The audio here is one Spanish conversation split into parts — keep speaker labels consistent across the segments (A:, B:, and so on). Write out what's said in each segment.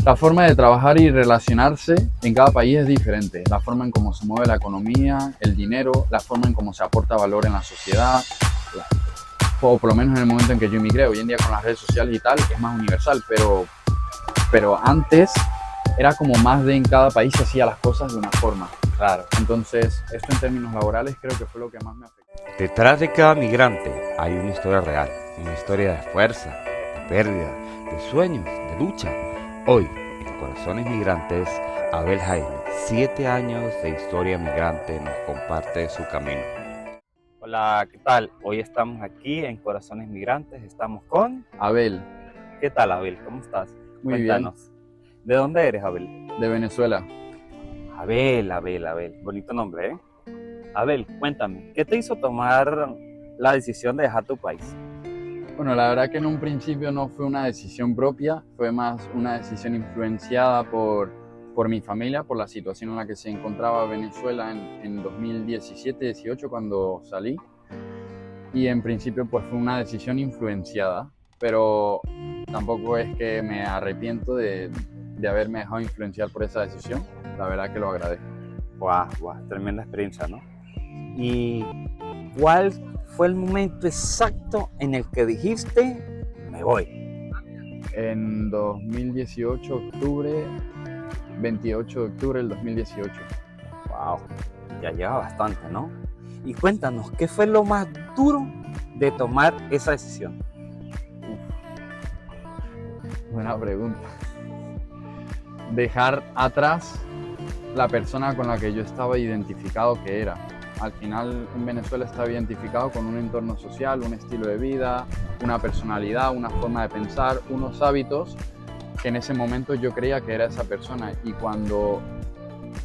A: La forma de trabajar y relacionarse en cada país es diferente. La forma en cómo se mueve la economía, el dinero, la forma en cómo se aporta valor en la sociedad, o por lo menos en el momento en que yo emigré. Hoy en día con las redes sociales y tal es más universal, pero antes era como más de en cada país se hacía las cosas de una forma.
B: Claro.
A: Entonces, esto en términos laborales creo que fue lo que más me afectó.
B: Detrás de cada migrante hay una historia real, una historia de fuerza, de pérdida, de sueños, de lucha. Hoy, en Corazones Migrantes, Abel Jaime, 7 años de historia migrante, nos comparte su camino. Hola, ¿qué tal? Hoy estamos aquí en Corazones Migrantes, estamos con...
A: Abel,
B: ¿Qué tal, Abel? ¿Cómo estás?
A: muy
B: Cuéntanos. ¿De dónde eres, Abel?
A: bien, de Venezuela.
B: Abel, bonito nombre, ¿eh? Abel, cuéntame, ¿qué te hizo tomar la decisión de dejar tu país?
A: Bueno, la verdad que en un principio no fue una decisión propia, fue más una decisión influenciada por mi familia, por la situación en la que se encontraba Venezuela en 2017-18 cuando salí. Y en principio pues fue una decisión influenciada, pero tampoco es que me arrepiento de haberme dejado influenciar por esa decisión. La verdad que lo agradezco.
B: Guau, tremenda experiencia, ¿no? ¿Y cuál fue el momento exacto en el que dijiste, me voy?
A: En 2018, octubre, 28 de octubre del 2018.
B: Wow, ya lleva bastante, ¿no? Y cuéntanos, ¿qué fue lo más duro de tomar esa decisión?
A: Buena pregunta. Dejar atrás la persona con la que yo estaba identificado que era. Al final en Venezuela estaba identificado con un entorno social, un estilo de vida, una personalidad, una forma de pensar, unos hábitos que en ese momento yo creía que era esa persona, y cuando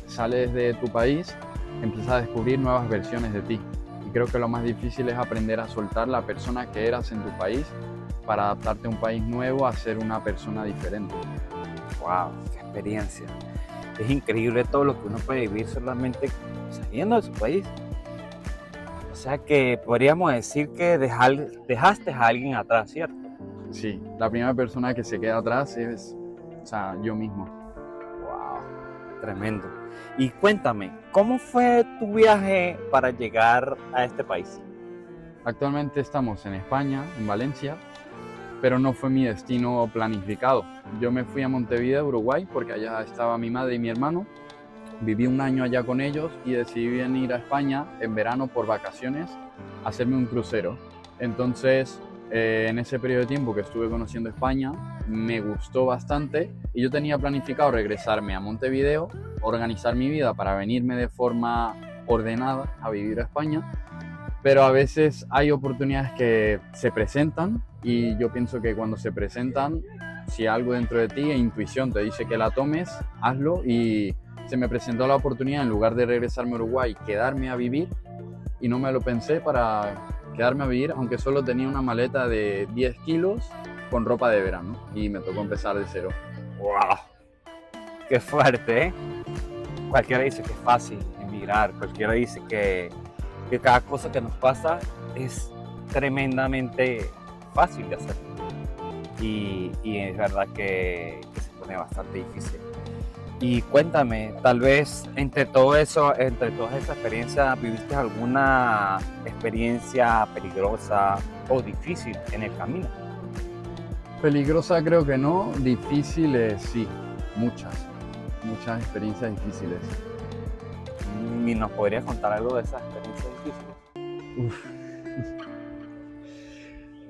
A: sales de tu país empiezas a descubrir nuevas versiones de ti, y creo que lo más difícil es aprender a soltar la persona que eras en tu país para adaptarte a un país nuevo, a ser una persona diferente.
B: Wow, qué experiencia. Es increíble todo lo que uno puede vivir solamente saliendo de su país. O sea que podríamos decir que dejaste a alguien atrás, ¿cierto?
A: Sí, la primera persona que se queda atrás es, yo mismo.
B: Wow, tremendo. Y cuéntame, ¿cómo fue tu viaje para llegar a este país?
A: Actualmente estamos en España, en Valencia, pero no fue mi destino planificado. Yo me fui a Montevideo, Uruguay, porque allá estaba mi madre y mi hermano. Viví un año allá con ellos y decidí venir a España en verano por vacaciones a hacerme un crucero. Entonces, en ese periodo de tiempo que estuve conociendo España, me gustó bastante y yo tenía planificado regresarme a Montevideo, organizar mi vida para venirme de forma ordenada a vivir a España, pero a veces hay oportunidades que se presentan y yo pienso que cuando se presentan, si algo dentro de ti e intuición te dice que la tomes, hazlo. Y se me presentó la oportunidad, en lugar de regresarme a Uruguay, quedarme a vivir, y no me lo pensé para quedarme a vivir, aunque solo tenía una maleta de 10 kilos con ropa de verano y me tocó empezar de cero.
B: ¡Wow! ¡Qué fuerte, eh! Cualquiera dice que es fácil emigrar, cualquiera dice que cada cosa que nos pasa es tremendamente fácil de hacer. Y es verdad que se pone bastante difícil. Y cuéntame, tal vez entre todo eso, entre todas esas experiencias, ¿viviste alguna experiencia peligrosa o difícil en el camino?
A: Peligrosa creo que no, difíciles sí, muchas experiencias difíciles.
B: ¿Y nos podrías contar algo de esas experiencias difíciles?
A: Uf.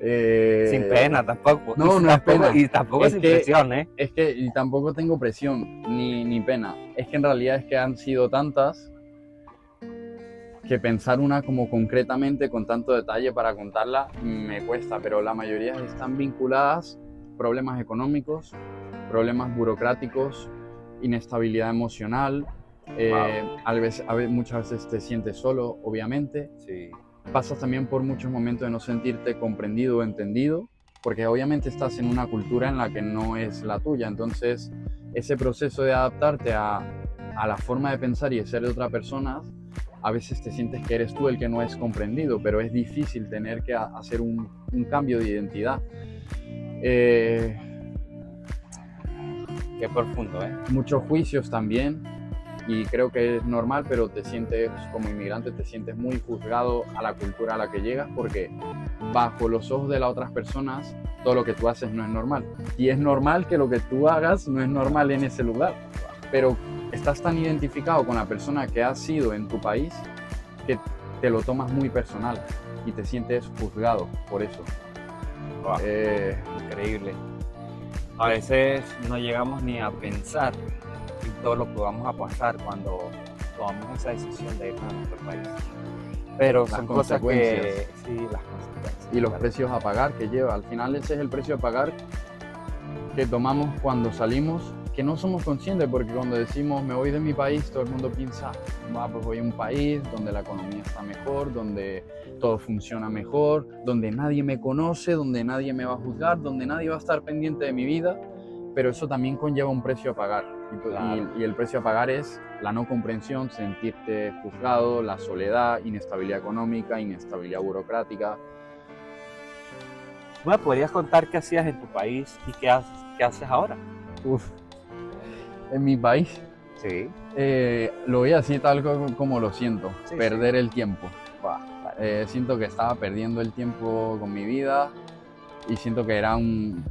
B: Sin pena tampoco.
A: No, no es pena.
B: Y tampoco sin presión, ¿eh?
A: Es que y tampoco tengo presión ni pena. Es que en realidad es que han sido tantas que pensar una como concretamente con tanto detalle para contarla me cuesta, pero la mayoría están vinculadas a problemas económicos, problemas burocráticos, inestabilidad emocional. Muchas veces te sientes solo, obviamente.
B: Sí.
A: Pasas también por muchos momentos de no sentirte comprendido o entendido, porque obviamente estás en una cultura en la que no es la tuya. Entonces, ese proceso de adaptarte a la forma de pensar y de ser de otra persona, a veces te sientes que eres tú el que no es comprendido, pero es difícil tener que hacer un cambio de identidad.
B: Qué Qué profundo, ¿eh?
A: Muchos juicios también, y creo que es normal, pero te sientes, como inmigrante, te sientes muy juzgado a la cultura a la que llegas, porque bajo los ojos de las otras personas, todo lo que tú haces no es normal. Y es normal que lo que tú hagas no es normal en ese lugar, pero estás tan identificado con la persona que has sido en tu país que te lo tomas muy personal y te sientes juzgado por eso.
B: Wow, increíble. A veces no llegamos ni a pensar en todo lo que vamos a pasar cuando tomamos esa decisión de irnos a nuestro país. Pero
A: Las
B: son cosas que,
A: consecuencias.
B: sí, las consecuencias.
A: Y los
B: claro.
A: precios a pagar que lleva. Al final ese es el precio a pagar que tomamos cuando salimos, que no somos conscientes, porque cuando decimos me voy de mi país, todo el mundo piensa, pues voy a un país donde la economía está mejor, donde todo funciona mejor, donde nadie me conoce, donde nadie me va a juzgar, donde nadie va a estar pendiente de mi vida, pero eso también conlleva un precio a pagar.
B: Claro.
A: Y el precio a pagar es la no comprensión, sentirte juzgado, la soledad, inestabilidad económica, inestabilidad burocrática.
B: ¿Me podrías contar qué hacías en tu país y qué haces ahora?
A: Uf, en mi país
B: Sí.
A: lo voy así tal como lo siento,
B: Sí,
A: perder el tiempo.
B: Vale.
A: Siento que estaba perdiendo el tiempo con mi vida y siento que era un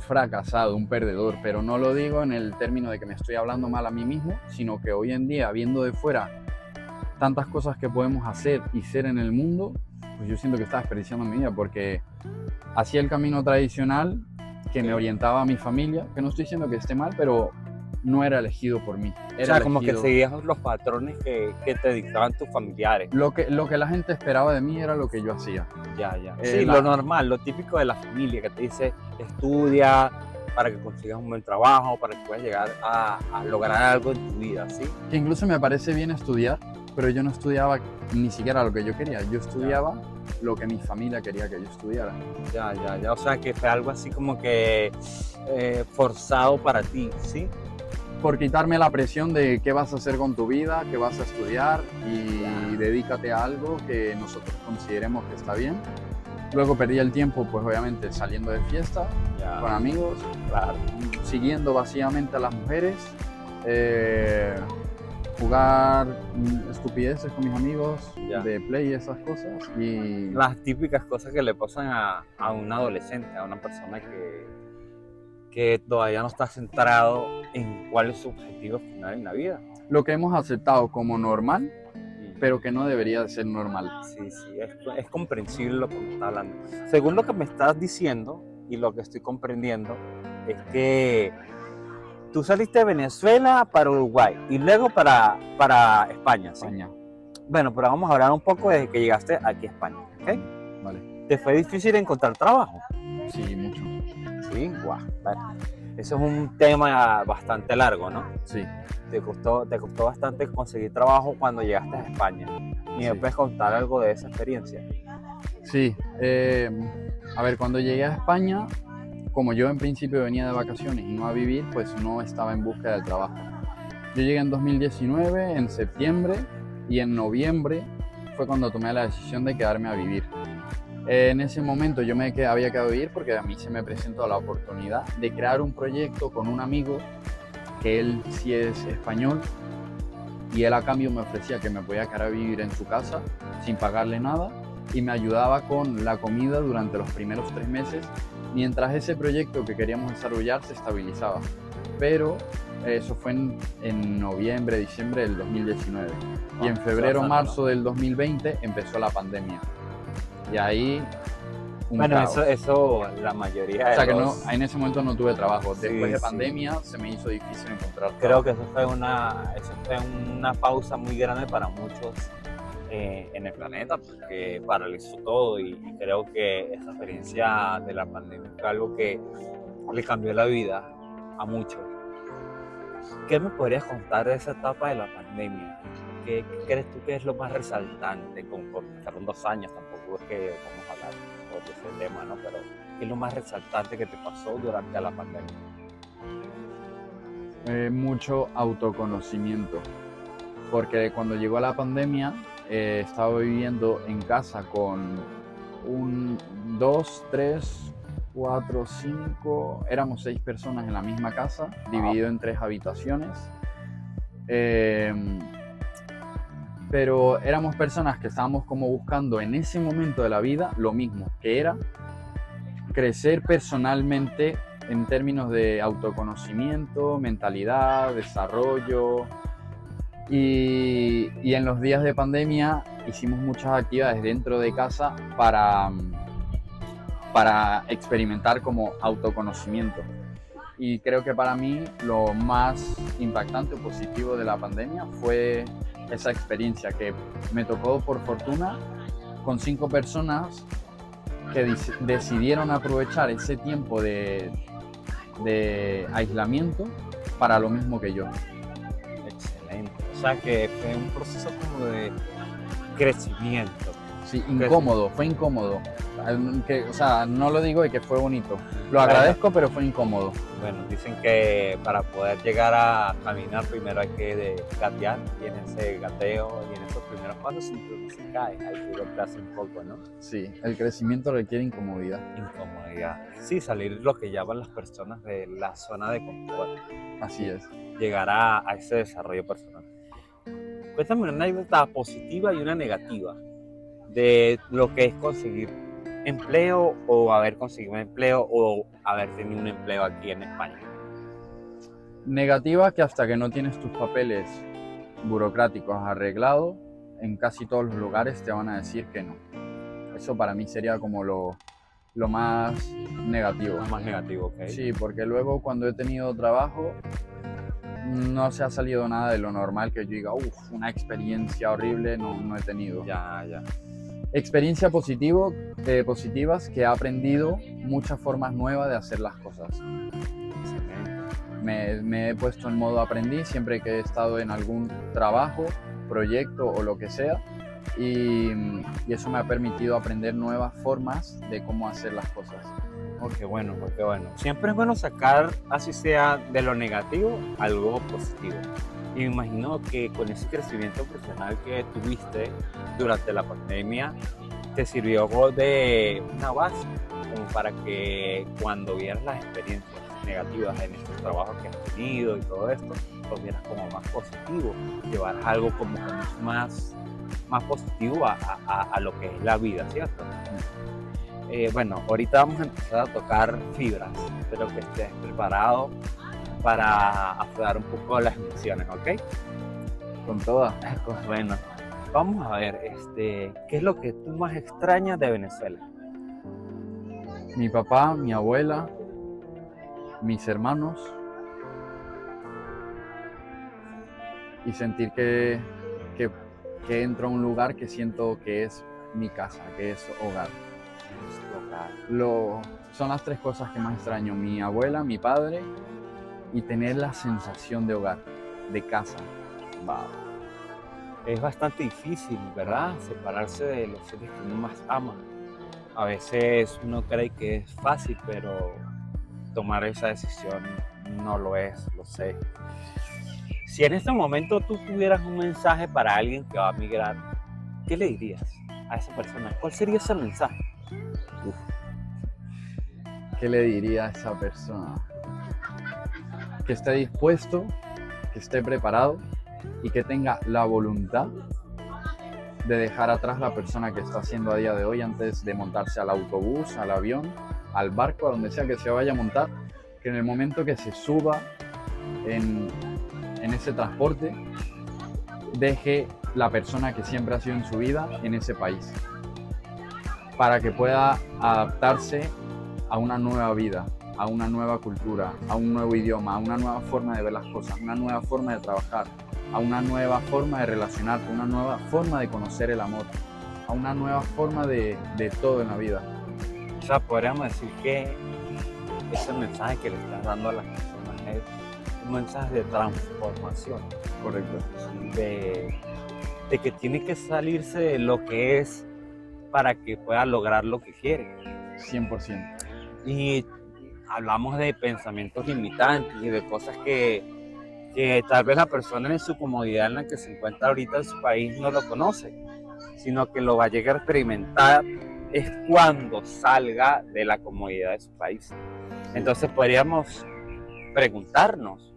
A: fracasado, un perdedor, pero no lo digo en el término de que me estoy hablando mal a mí mismo, sino que hoy en día, viendo de fuera tantas cosas que podemos hacer y ser en el mundo, pues yo siento que estaba desperdiciando mi vida, porque hacía el camino tradicional que me orientaba a mi familia, que no estoy diciendo que esté mal, pero no era elegido por mí.
B: O
A: Era
B: sea, como que
A: elegido.
B: seguías los patrones que te dictaban tus familiares.
A: Lo que la gente esperaba de mí era lo que yo hacía.
B: Ya. Sí, lo normal, lo típico de la familia, que te dice, estudia para que consigas un buen trabajo, para que puedas llegar a lograr algo en tu vida, ¿sí?
A: Que incluso me parece bien estudiar, pero yo no estudiaba ni siquiera lo que yo quería. Yo estudiaba lo que mi familia quería que yo estudiara.
B: Ya. O sea, que fue algo así como que forzado para ti, ¿sí?
A: Por quitarme la presión de qué vas a hacer con tu vida, qué vas a estudiar, y dedícate a algo que nosotros consideremos que está bien. Luego perdí el tiempo, pues obviamente saliendo de fiesta, con amigos,
B: Claro.
A: siguiendo básicamente a las mujeres, jugar estupideces con mis amigos, de play y esas cosas. Y
B: Las típicas cosas que le pasan a un adolescente, a una persona que todavía no está centrado en cuál es su objetivo final en la vida.
A: lo que hemos aceptado como normal, pero que no debería de ser normal.
B: Sí, es comprensible lo que me está hablando. Según lo que me estás diciendo y lo que estoy comprendiendo, es que tú saliste de Venezuela para Uruguay y luego para España, ¿sí?
A: España.
B: Bueno, pero vamos a hablar un poco desde que llegaste aquí a España, ¿ok?
A: Vale.
B: ¿Te fue difícil encontrar trabajo?
A: Sí, mucho.
B: Sí, guau. Vale. Eso es un tema bastante largo, ¿no?
A: Sí.
B: Te costó bastante conseguir trabajo cuando llegaste a España. ¿Y me puedes contar algo de esa experiencia?
A: Sí. A ver, cuando llegué a España, como yo en principio venía de vacaciones y no a vivir, pues no estaba en búsqueda de trabajo. Yo llegué en 2019, en septiembre, y en noviembre fue cuando tomé la decisión de quedarme a vivir. En ese momento yo había quedado a vivir porque a mí se me presentó la oportunidad de crear un proyecto con un amigo, que él sí es español, y él a cambio me ofrecía que me podía quedar a vivir en su casa sin pagarle nada, y me ayudaba con la comida durante los primeros 3 meses, mientras ese proyecto que queríamos desarrollar se estabilizaba. Pero eso fue en noviembre, diciembre del 2019. Y en febrero, marzo del 2020 empezó la pandemia. Y ahí
B: Bueno,
A: caos.
B: eso la mayoría de
A: O sea que
B: los...
A: en ese momento no tuve trabajo. Después de
B: sí.
A: pandemia se me hizo difícil encontrar trabajo.
B: Creo que eso fue una pausa muy grande para muchos en el planeta, porque paralizó todo, y creo que esa experiencia de la pandemia fue algo que le cambió la vida a muchos. ¿Qué me podrías contar de esa etapa de la pandemia? ¿Qué crees tú que es lo más resaltante? Pasaron 2 años, tampoco es que vamos a hablar sobre ese tema, ¿no? Pero ¿qué es lo más resaltante que te pasó durante la pandemia?
A: Mucho autoconocimiento, porque cuando llegó la pandemia estaba viviendo en casa con 2, 3, 4, 5, éramos 6 personas en la misma casa, dividido en 3 habitaciones. Eh, pero éramos personas que estábamos como buscando en ese momento de la vida lo mismo, que era crecer personalmente en términos de autoconocimiento, mentalidad, desarrollo. Y en los días de pandemia hicimos muchas actividades dentro de casa para experimentar como autoconocimiento. Y creo que para mí lo más impactante o positivo de la pandemia fue esa experiencia que me tocó por fortuna con 5 personas que decidieron aprovechar ese tiempo de aislamiento para lo mismo que yo.
B: Excelente. O sea que fue un proceso como de crecimiento.
A: Sí, incómodo, fue incómodo. O sea, no lo digo de que fue bonito. Lo agradezco, pero fue incómodo.
B: Bueno, dicen que para poder llegar a caminar primero hay que gatear, y en ese gateo y en esos primeros pasos siempre uno se cae, hay que golpearse un poco, ¿no?
A: Sí, el crecimiento requiere incomodidad.
B: Incomodidad. Sí, salir lo que llaman las personas de la zona de confort.
A: Así es.
B: Llegar a ese desarrollo personal. Cuéntame una anécdota positiva y una negativa de lo que es conseguir empleo o haber conseguido un empleo o haber tenido un empleo aquí en España.
A: Negativa, que hasta que no tienes tus papeles burocráticos arreglados, en casi todos los lugares te van a decir que no. Eso para mí sería como lo más negativo.
B: Lo más negativo, ok.
A: Sí, porque luego cuando he tenido trabajo no se ha salido nada de lo normal que yo diga, una experiencia horrible, no he tenido.
B: Ya.
A: Experiencia positivas que he aprendido muchas formas nuevas de hacer las cosas. Me he puesto en modo aprendiz siempre que he estado en algún trabajo, proyecto o lo que sea, y eso me ha permitido aprender nuevas formas de cómo hacer las cosas.
B: Qué bueno. Siempre es bueno sacar, así sea de lo negativo, algo positivo. Y me imagino que con ese crecimiento profesional que tuviste durante la pandemia, te sirvió de una base como para que cuando vieras las experiencias negativas en estos trabajos que has tenido y todo esto, lo vieras como más positivo, llevaras algo como más positivo a lo que es la vida, ¿cierto? Bueno, ahorita vamos a empezar a tocar fibras, espero que estés preparado para aflorar un poco las emociones, ¿ok?
A: Con todas.
B: Bueno, vamos a ver, ¿qué es lo que tú más extrañas de Venezuela?
A: Mi papá, mi abuela, mis hermanos, y sentir que entro a un lugar que siento que es mi casa, que es hogar. Son las 3 cosas que más extraño: mi abuela, mi padre, y tener la sensación de hogar, de casa.
B: Wow. Es bastante difícil, ¿verdad? Separarse de los seres que uno más ama. A veces uno cree que es fácil, pero tomar esa decisión no lo es, lo sé. Si en este momento tú tuvieras un mensaje para alguien que va a migrar, ¿qué le dirías a esa persona? ¿Cuál sería ese mensaje?
A: ¿Qué le diría a esa persona? Que esté dispuesto, que esté preparado y que tenga la voluntad de dejar atrás la persona que está haciendo a día de hoy antes de montarse al autobús, al avión, al barco, a donde sea que se vaya a montar, que en el momento que se suba en ese transporte, deje la persona que siempre ha sido en su vida en ese país, para que pueda adaptarse a una nueva vida, a una nueva cultura, a un nuevo idioma, a una nueva forma de ver las cosas, a una nueva forma de trabajar, a una nueva forma de relacionarte, a una nueva forma de conocer el amor, a una nueva forma de todo en la vida.
B: O sea, podríamos decir que ese mensaje que le estás dando a las personas es un mensaje de transformación.
A: Correcto.
B: De que tiene que salirse de lo que es para que pueda lograr lo que quiere.
A: 100%.
B: Y hablamos de pensamientos limitantes y de cosas que tal vez la persona en su comodidad en la que se encuentra ahorita en su país no lo conoce, sino que lo va a llegar a experimentar es cuando salga de la comodidad de su país. Entonces podríamos preguntarnos,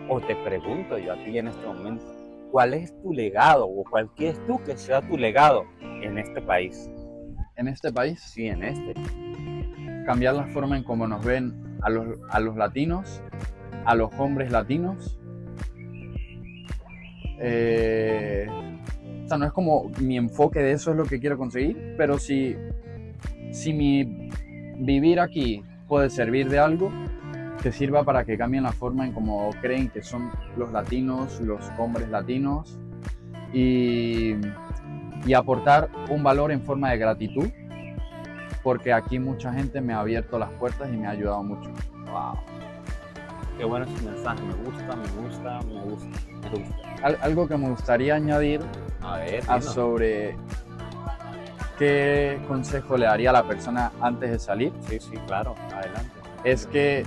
B: o te pregunto yo a ti en este momento, ¿cuál es tu legado o cuál quieres tú que sea tu legado en este país?
A: En este país,
B: Sí, en este.
A: cambiar la forma en cómo nos ven a los latinos, a los hombres latinos. O sea, no es como mi enfoque de eso es lo que quiero conseguir, pero si mi vivir aquí puede servir de algo, que sirva para que cambien la forma en cómo creen que son los latinos, los hombres latinos, y aportar un valor en forma de gratitud, porque aquí mucha gente me ha abierto las puertas y me ha ayudado mucho.
B: Wow. Qué bueno ese mensaje, me gusta.
A: Algo que me gustaría añadir
B: A ver,
A: sobre qué consejo le daría a la persona antes de salir,
B: Sí, claro, adelante.
A: es que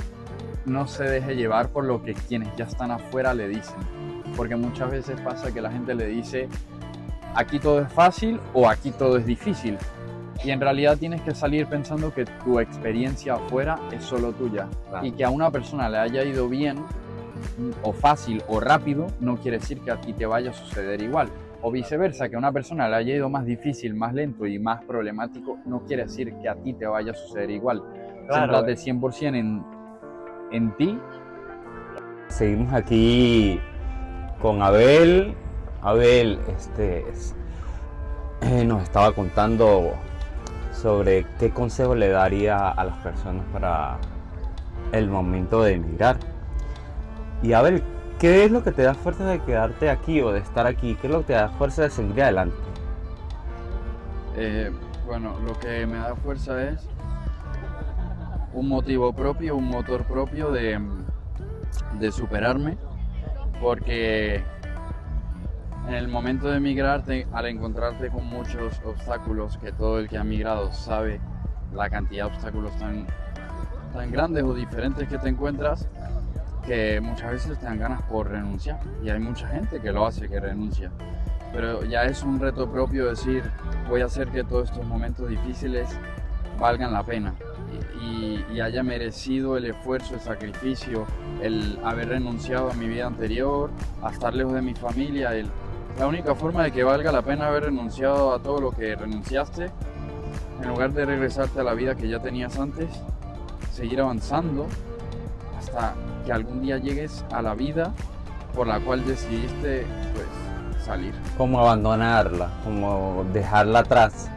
A: no se deje llevar por lo que quienes ya están afuera le dicen, porque muchas veces pasa que la gente le dice aquí todo es fácil o aquí todo es difícil, y en realidad tienes que salir pensando que tu experiencia afuera es solo tuya,
B: Claro.
A: y que a una persona le haya ido bien o fácil o rápido no quiere decir que a ti te vaya a suceder igual, o viceversa, que a una persona le haya ido más difícil, más lento y más problemático no quiere decir que a ti te vaya a suceder igual.
B: Claro.
A: Céntrate 100% en ti.
B: Seguimos aquí con Abel. Abel nos estaba contando sobre qué consejo le daría a las personas para el momento de emigrar. Y Abel, ¿qué es lo que te da fuerza de quedarte aquí o de estar aquí? ¿Qué es lo que te da fuerza de seguir adelante?
A: Bueno, lo que me da fuerza es un motivo propio, un motor propio de superarme, porque en el momento de emigrar, al encontrarte con muchos obstáculos, que todo el que ha migrado sabe la cantidad de obstáculos tan grandes o diferentes que te encuentras, que muchas veces te dan ganas por renunciar, y hay mucha gente que lo hace, que renuncia, pero ya es un reto propio decir, voy a hacer que todos estos momentos difíciles valgan la pena y haya merecido el esfuerzo, el sacrificio, el haber renunciado a mi vida anterior, a estar lejos de mi familia. La única forma de que valga la pena haber renunciado a todo lo que renunciaste, en lugar de regresarte a la vida que ya tenías antes, seguir avanzando hasta que algún día llegues a la vida por la cual decidiste pues salir.
B: Como abandonarla, como dejarla atrás.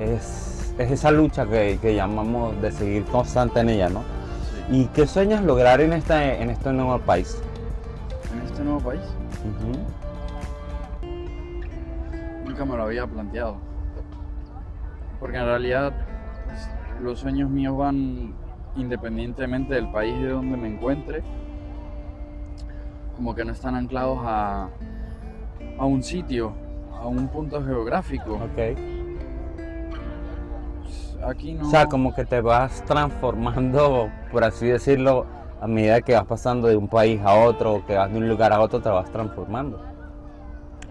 B: Es esa lucha que llamamos de seguir constante en ella, ¿no?
A: Sí.
B: ¿Y qué sueñas lograr en este nuevo país?
A: En este nuevo país nunca me lo había planteado, porque en realidad pues, los sueños míos van independientemente del país de donde me encuentre, como que no están anclados a un sitio, a un punto geográfico.
B: Ok.
A: Aquí no.
B: O sea, como que te vas transformando, por así decirlo, a medida que vas pasando de un país a otro, que vas de un lugar a otro, te vas transformando.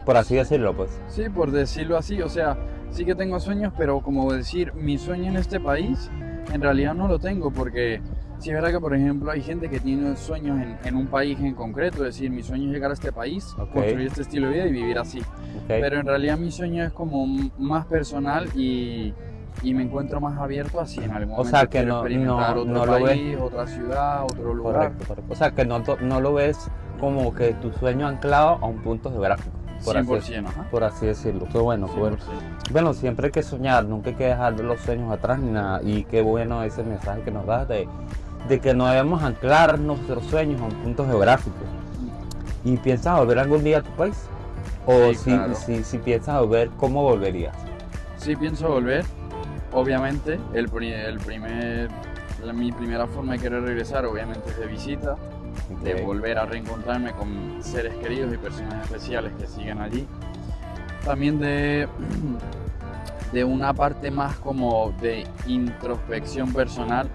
B: Por así decirlo, pues.
A: Sí, por decirlo así, o sea, sí que tengo sueños, pero como decir, mi sueño en este país, en realidad no lo tengo, porque sí es verdad que, por ejemplo, hay gente que tiene sueños en un país en concreto, es decir, mi sueño es llegar a este país,
B: Ok.
A: construir este estilo de vida y vivir así.
B: Okay.
A: Pero en realidad mi sueño es como más personal y me encuentro más abierto así en algún momento.
B: O sea, que
A: quiero experimentar otro país, otra ciudad, otro lugar.
B: Correcto. O sea, que no lo ves como que tu sueño anclado a un punto geográfico.
A: 100%, ajá.
B: Por así decirlo. Qué bueno, qué bueno.
A: 100%.
B: Bueno, siempre hay que soñar, nunca hay que dejar los sueños atrás ni nada. Y qué bueno ese mensaje que nos das de que no debemos anclar nuestros sueños a un punto geográfico. ¿Y piensas volver algún día a tu país? O
A: Sí, claro.
B: si piensas volver, ¿cómo volverías?
A: Sí pienso volver, obviamente, mi primera forma de querer regresar obviamente es de visita, de volver a reencontrarme con seres queridos y personas especiales que siguen allí. También de una parte más como de introspección personal,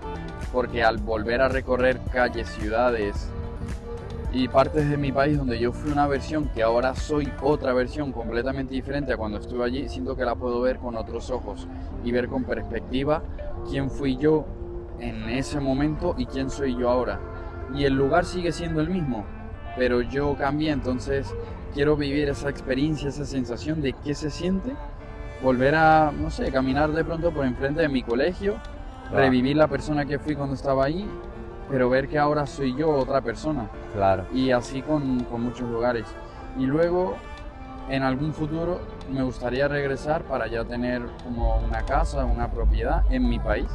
A: porque al volver a recorrer calles, ciudades, y partes de mi país donde yo fui una versión que ahora soy otra versión completamente diferente a cuando estuve allí, siento que la puedo ver con otros ojos y ver con perspectiva quién fui yo en ese momento y quién soy yo ahora. Y el lugar sigue siendo el mismo, pero yo cambié, entonces quiero vivir esa experiencia, esa sensación de qué se siente, volver a, no sé, caminar de pronto por enfrente de mi colegio, revivir la persona que fui cuando estaba ahí, pero ver que ahora soy yo otra persona.
B: Claro.
A: Y así con muchos lugares. Y luego, en algún futuro, me gustaría regresar para ya tener como una casa, una propiedad en mi país,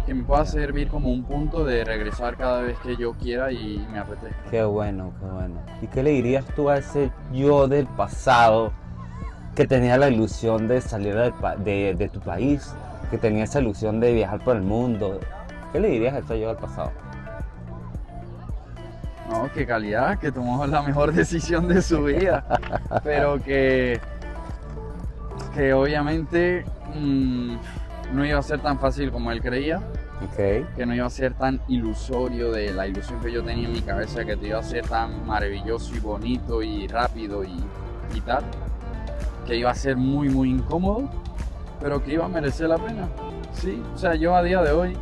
A: que me pueda servir como un punto de regresar cada vez que yo quiera y me apetezca.
B: Qué bueno, qué bueno. ¿Y qué le dirías tú a ese yo del pasado que tenía la ilusión de salir de tu país, que tenía esa ilusión de viajar por el mundo? ¿Qué le dirías a ese yo del pasado?
A: No, qué calidad, que tomó la mejor decisión de su vida, pero que obviamente no iba a ser tan fácil como él creía,
B: Okay.
A: que no iba a ser tan ilusorio de la ilusión que yo tenía en mi cabeza, que te iba a ser tan maravilloso y bonito y rápido y tal, que iba a ser muy muy incómodo, pero que iba a merecer la pena. Sí, o sea, yo a día de hoy,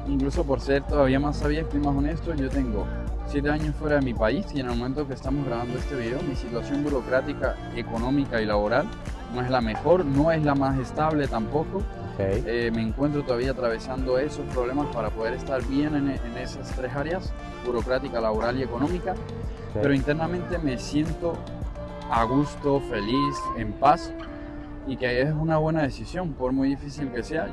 A: incluso por ser todavía más abierto y más honesto, yo tengo 7 años fuera de mi país y en el momento que estamos grabando este video, mi situación burocrática, económica y laboral no es la mejor, no es la más estable tampoco.
B: Okay.
A: Me encuentro todavía atravesando esos problemas para poder estar bien en esas 3 áreas, burocrática, laboral y económica, pero internamente me siento a gusto, feliz, en paz, y que es una buena decisión, por muy difícil que sea.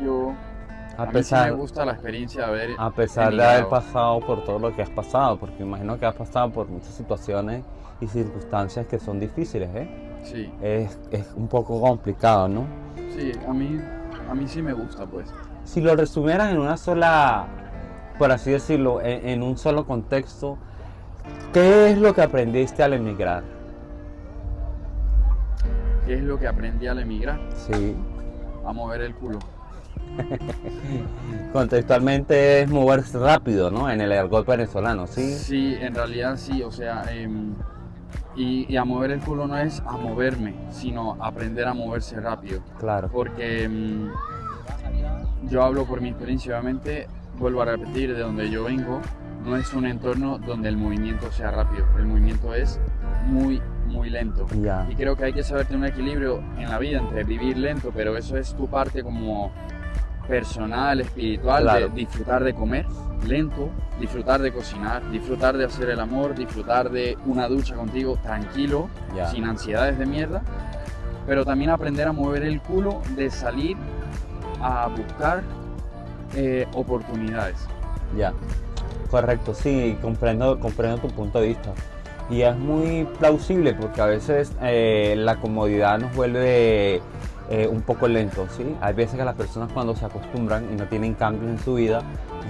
A: A mí sí me gusta la experiencia de haber
B: a pesar
A: emigrado.
B: de haber pasado por todo lo que has pasado, porque imagino que has pasado por muchas situaciones y circunstancias que son difíciles, ¿eh?
A: Sí.
B: Es un poco complicado, ¿no?
A: Sí, a mí sí me gusta, pues.
B: Si lo resumieras en una sola, por así decirlo, en un solo contexto, ¿qué es lo que aprendiste al emigrar?
A: ¿Qué es lo que aprendí al emigrar?
B: Sí.
A: A mover el culo.
B: Contextualmente es moverse rápido, ¿no? En el argot venezolano, ¿sí?
A: Sí, en realidad sí, o sea, y a mover el culo no es a moverme, sino aprender a moverse rápido.
B: Claro.
A: Porque yo hablo por mi experiencia, obviamente, vuelvo a repetir, de donde yo vengo, no es un entorno donde el movimiento sea rápido, el movimiento es muy lento.
B: Ya.
A: Y creo que hay que saber tener un equilibrio en la vida entre vivir lento, pero eso es tu parte como personal, espiritual,
B: Claro.
A: de disfrutar de comer lento, disfrutar de cocinar, disfrutar de hacer el amor, disfrutar de una ducha contigo tranquilo,
B: Ya.
A: sin ansiedades de mierda, pero también aprender a mover el culo, de salir a buscar oportunidades.
B: Ya, correcto, sí, comprendo tu punto de vista. Y es muy plausible porque a veces la comodidad nos vuelve un poco lento, ¿sí? Hay veces que las personas cuando se acostumbran y no tienen cambios en su vida,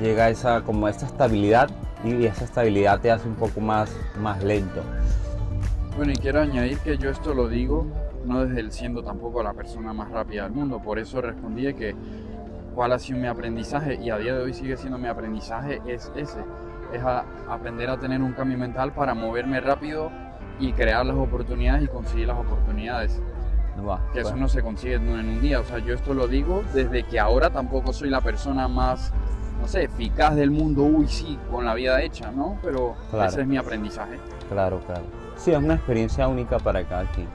B: llega esa estabilidad y esa estabilidad te hace un poco más lento.
A: Bueno, y quiero añadir que yo esto lo digo no desde el siendo tampoco la persona más rápida del mundo, por eso respondí de que cuál ha sido mi aprendizaje, y a día de hoy sigue siendo mi aprendizaje, es aprender a tener un cambio mental para moverme rápido y crear las oportunidades y conseguir las oportunidades. Que eso no se consigue en un día, o sea, yo esto lo digo desde que ahora tampoco soy la persona más, no sé, eficaz del mundo, uy sí, con la vida hecha, ¿no? Pero
B: claro,
A: ese es mi aprendizaje.
B: Claro. Sí, es una experiencia única para cada quien.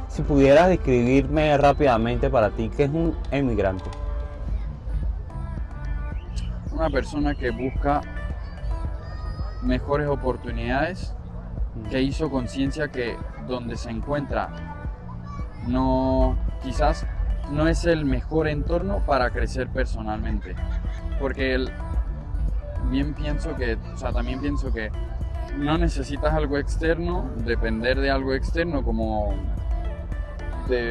B: Si pudieras describirme rápidamente para ti, ¿qué es un emigrante?
A: Una persona que busca mejores oportunidades, que hizo conciencia que donde se encuentra quizás no es el mejor entorno para crecer personalmente, porque también pienso que no necesitas algo externo, depender de algo externo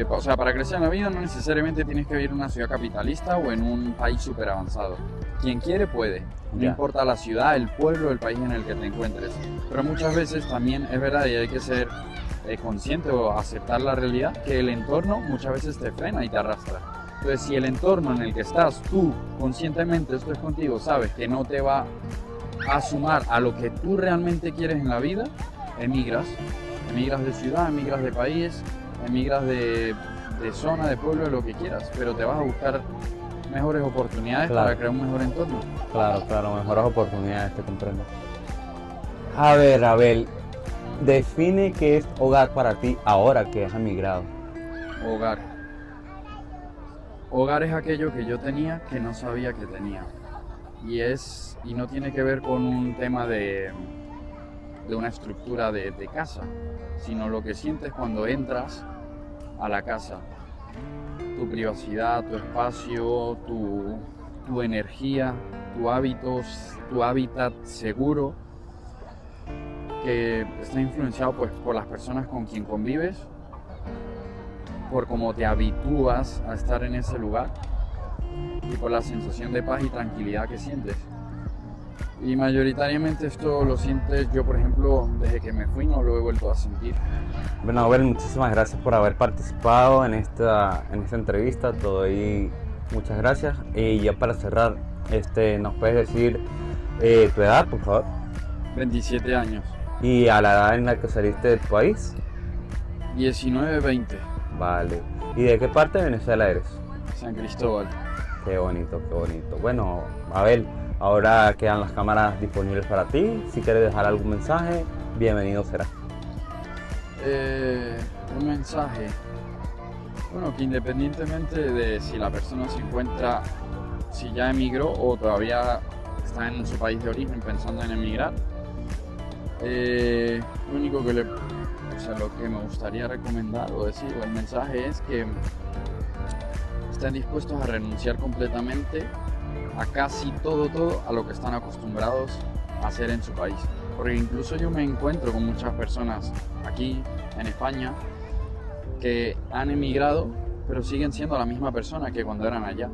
A: o sea, para crecer en la vida no necesariamente tienes que vivir en una ciudad capitalista o en un país súper avanzado. Quien quiere puede, no importa la ciudad, el pueblo, el país en el que te encuentres. Pero muchas veces también es verdad y hay que ser consciente o aceptar la realidad que el entorno muchas veces te frena y te arrastra. Entonces, si el entorno en el que estás, tú conscientemente, esto es contigo, sabes que no te va a sumar a lo que tú realmente quieres en la vida, emigras. Emigras de ciudad, emigras de país, emigras de zona, de pueblo, de lo que quieras, pero te vas a buscar mejores oportunidades
B: Claro.
A: para crear un mejor entorno.
B: Claro, claro, mejores oportunidades, te comprendo. A ver, Abel, define qué es hogar para ti ahora que has emigrado.
A: Hogar. Hogar es aquello que yo tenía que no sabía que tenía. Y no tiene que ver con un tema de una estructura de casa, sino lo que sientes cuando entras a la casa. Tu privacidad, tu espacio, tu energía, tu hábitat seguro, que está influenciado pues por las personas con quien convives, por cómo te habitúas a estar en ese lugar y por la sensación de paz y tranquilidad que sientes. Y mayoritariamente esto lo sientes, yo por ejemplo, desde que me fui no lo he vuelto a sentir.
B: Bueno, Abel, muchísimas gracias por haber participado en esta entrevista. Te doy muchas gracias. Y ya para cerrar, ¿nos puedes decir tu edad, por favor?
A: 27 años,
B: Y a la edad en la que saliste del país.
A: 19, 20,
B: Vale. ¿Y de qué parte de Venezuela eres?
A: San Cristóbal.
B: Qué bonito, qué bonito. Bueno, Abel, ahora quedan las cámaras disponibles para ti. Si quieres dejar algún mensaje, bienvenido será.
A: Un mensaje. Bueno, que independientemente de si la persona se encuentra, si ya emigró o todavía está en su país de origen pensando en emigrar, lo único que lo que me gustaría recomendar o decir, o el mensaje es que estén dispuestos a renunciar completamente a casi todo a lo que están acostumbrados a hacer en su país. Porque incluso yo me encuentro con muchas personas aquí en España que han emigrado pero siguen siendo la misma persona que cuando eran allá.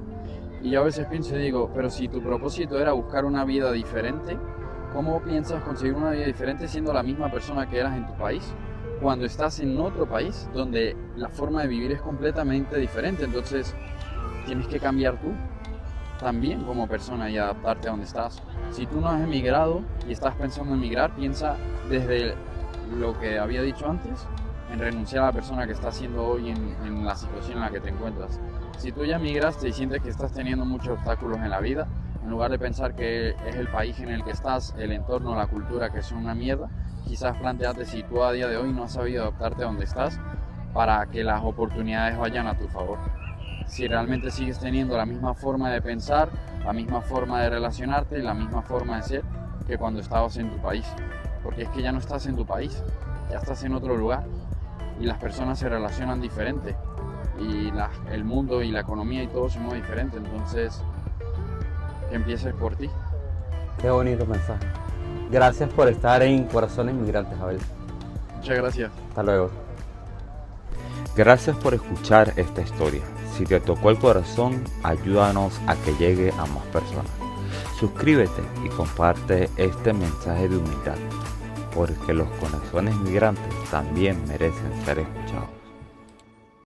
A: Y yo a veces pienso y digo, pero si tu propósito era buscar una vida diferente, ¿cómo piensas conseguir una vida diferente siendo la misma persona que eras en tu país? Cuando estás en otro país donde la forma de vivir es completamente diferente, entonces tienes que cambiar tú también como persona y adaptarte a donde estás. Si tú no has emigrado y estás pensando en emigrar, piensa desde lo que había dicho antes, en renunciar a la persona que estás siendo hoy en la situación en la que te encuentras. Si tú ya emigraste y sientes que estás teniendo muchos obstáculos en la vida, en lugar de pensar que es el país en el que estás, el entorno, la cultura que son una mierda, quizás planteate si tú a día de hoy no has sabido adaptarte a donde estás para que las oportunidades vayan a tu favor. Si realmente sigues teniendo la misma forma de pensar, la misma forma de relacionarte, la misma forma de ser que cuando estabas en tu país. Porque es que ya no estás en tu país, ya estás en otro lugar y las personas se relacionan diferente y el mundo y la economía y todo se mueve diferente. Entonces, que empieces por ti.
B: Qué bonito mensaje. Gracias por estar en Corazones Migrantes, Abel.
A: Muchas gracias.
B: Hasta luego.
C: Gracias por escuchar esta historia. Si te tocó el corazón, ayúdanos a que llegue a más personas. Suscríbete y comparte este mensaje de humildad, porque los corazones migrantes también merecen ser escuchados.